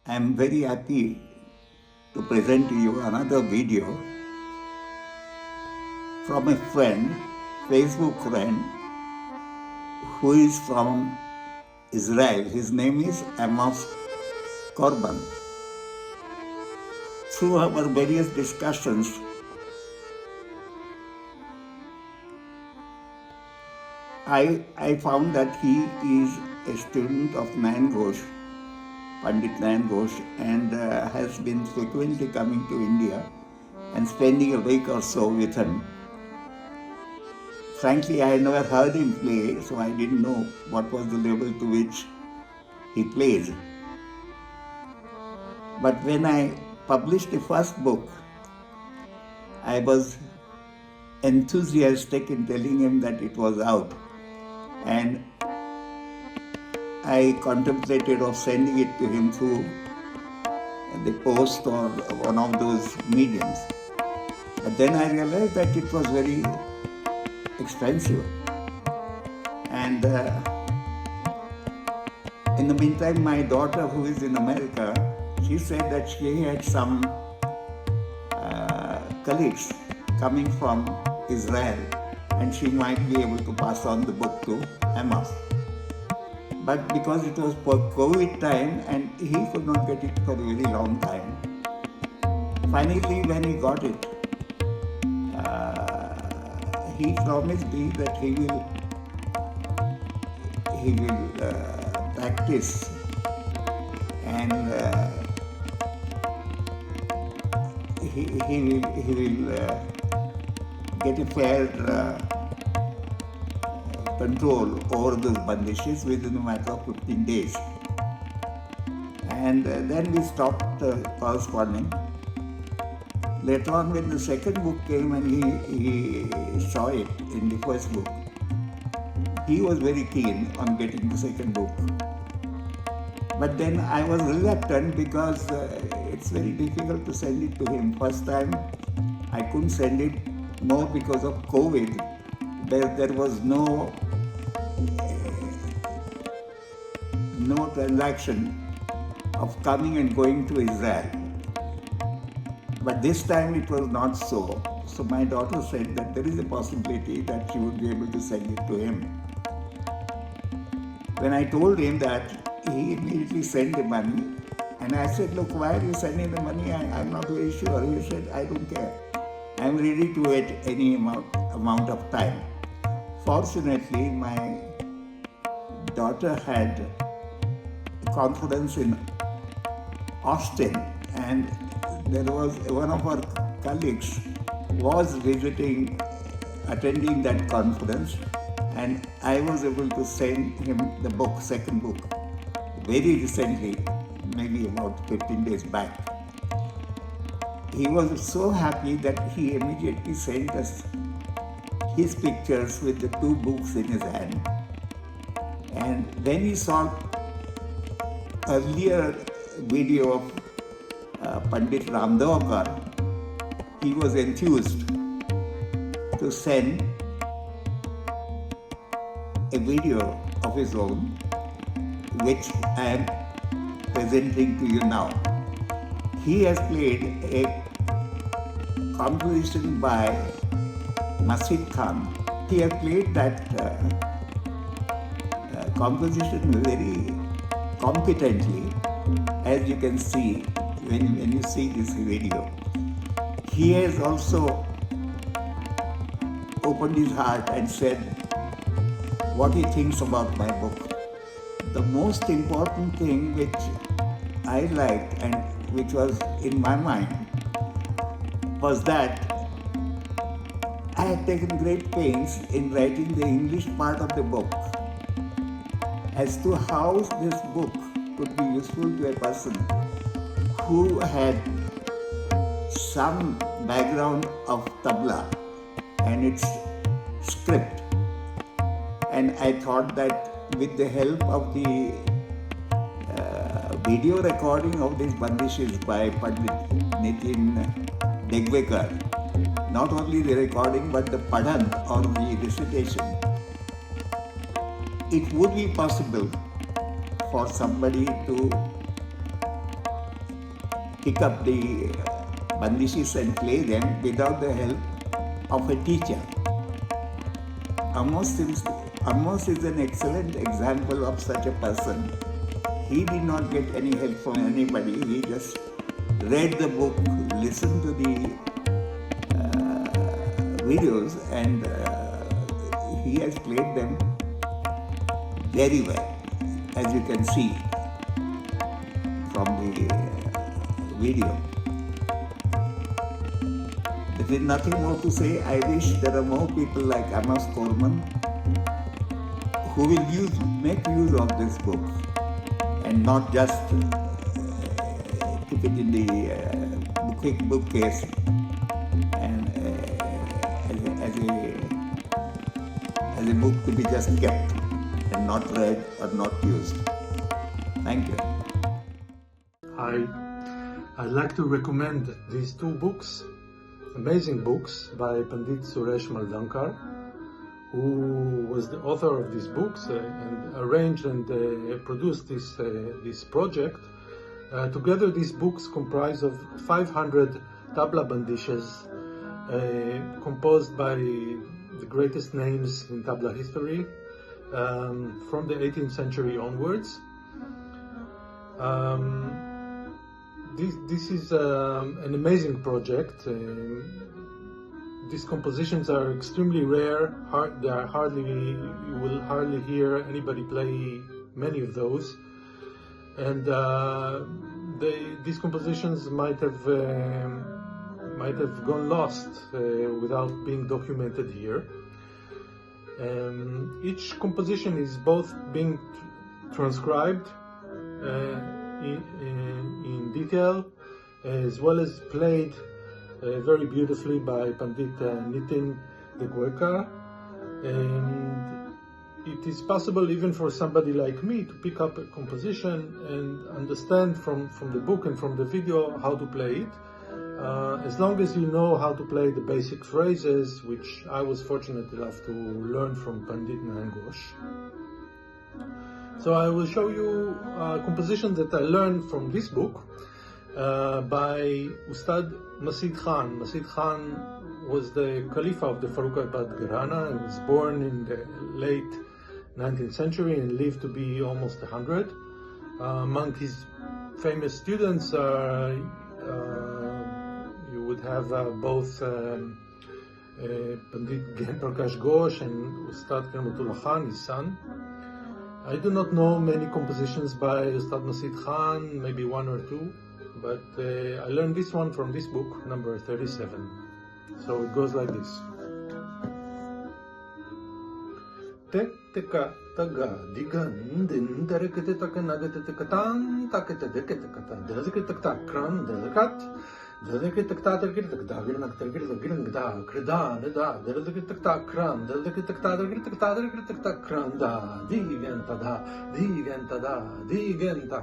I am very happy to present to you another video from a friend, Facebook friend, who is from Israel. His name is Amos Korman. Through our various discussions, I found that he is a student of Nayan Ghosh, Pandit Nayan Ghosh, and has been frequently coming to India and spending a week or so with him. Frankly, I had never heard him play, so I didn't know what was the level to which he plays. But when I published the first book, I was enthusiastic in telling him that it was out, and I contemplated of sending it to him through the post or one of those mediums. But then I realized that it was very expensive. And in the meantime, my daughter, who is in America, she said that she had some colleagues coming from Israel and she might be able to pass on the book to Amos. But because it was for COVID time and he could not get it for a very long time, finally when he got it, he promised me that he will practice and he will get a fair control over those bandishes within a matter of 15 days. And then we stopped corresponding. Later on, when the second book came and he saw it in the first book, he was very keen on getting the second book. But then I was reluctant because it's very difficult to send it to him. First time I couldn't send it more because of COVID. There was no transaction of coming and going to Israel. But this time it was not so. So my daughter said that there is a possibility that she would be able to send it to him. When I told him that, he immediately sent the money. And I said, look, why are you sending the money? I'm not very sure. He said, I don't care. I'm ready to wait any amount of time. Fortunately, my daughter had a conference in Austin, and there was one of our colleagues was attending that conference, and I was able to send him the book, second book, very recently, maybe about 15 days back. He was so happy that he immediately sent us his pictures with the two books in his hand. And when he saw earlier video of Pandit Ramdevkar, he was enthused to send a video of his own, which I am presenting to you now. He has played a composition by Masjid Khan. He has played that composition very competently, as you can see when you see this video. He has also opened his heart and said what he thinks about my book. The most important thing which I liked and which was in my mind was that I had taken great pains in writing the English part of the book as to how this book could be useful to a person who had some background of tabla and its script. And I thought that with the help of the video recording of these bandishes by Pandit Nitin Degwekar, not only the recording but the padhan or the recitation, it would be possible for somebody to pick up the bandishes and play them without the help of a teacher. Amos is an excellent example of such a person. He did not get any help from anybody. He just read the book, listened to the videos, and he has played them very well, as you can see from the video. There is nothing more to say. I wish there are more people like Amos Korman who will make use of this book and not just keep it in the quick bookcase and as a book to be just kept and not read or not used. Thank you. Hi, I'd like to recommend these two books, amazing books by Pandit Suresh Maldankar, who was the author of these books and arranged and produced this project. Together, these books comprise of 500 tabla bandishes composed by the greatest names in tabla history from the 18th century onwards. This is an amazing project. These compositions are extremely rare. You will hardly hear anybody play many of those, and these compositions might have gone lost without being documented here. Each composition is both being transcribed in detail, as well as played very beautifully by Pandit Nitin Degwekar, and it is possible even for somebody like me to pick up a composition and understand from the book and from the video how to play it, as long as you know how to play the basic phrases, which I was fortunate enough to learn from Pandit Nayan Ghosh. So I will show you a composition that I learned from this book by Ustad Masjid Khan. Masjid Khan was the Khalifa of the Farrukhabad Gharana and was born in the late 19th century and lived to be almost 100. Among his famous students you would have both Pandit Gyan Prakash Ghosh and Ustad Karmatullah Khan, his son. I do not know many compositions by Ustad Masjid Khan, maybe one or two, but I learned this one from this book, number 37. So it goes like this. Tekka taga digan din terekete takanagate tekatan takete dekete kata deleke takta kran delekat deleke takta terkete takta girnak terkete girngda kreda neda deleke takta kran deleke takta terkete takta kran da digenta da digenta da digenta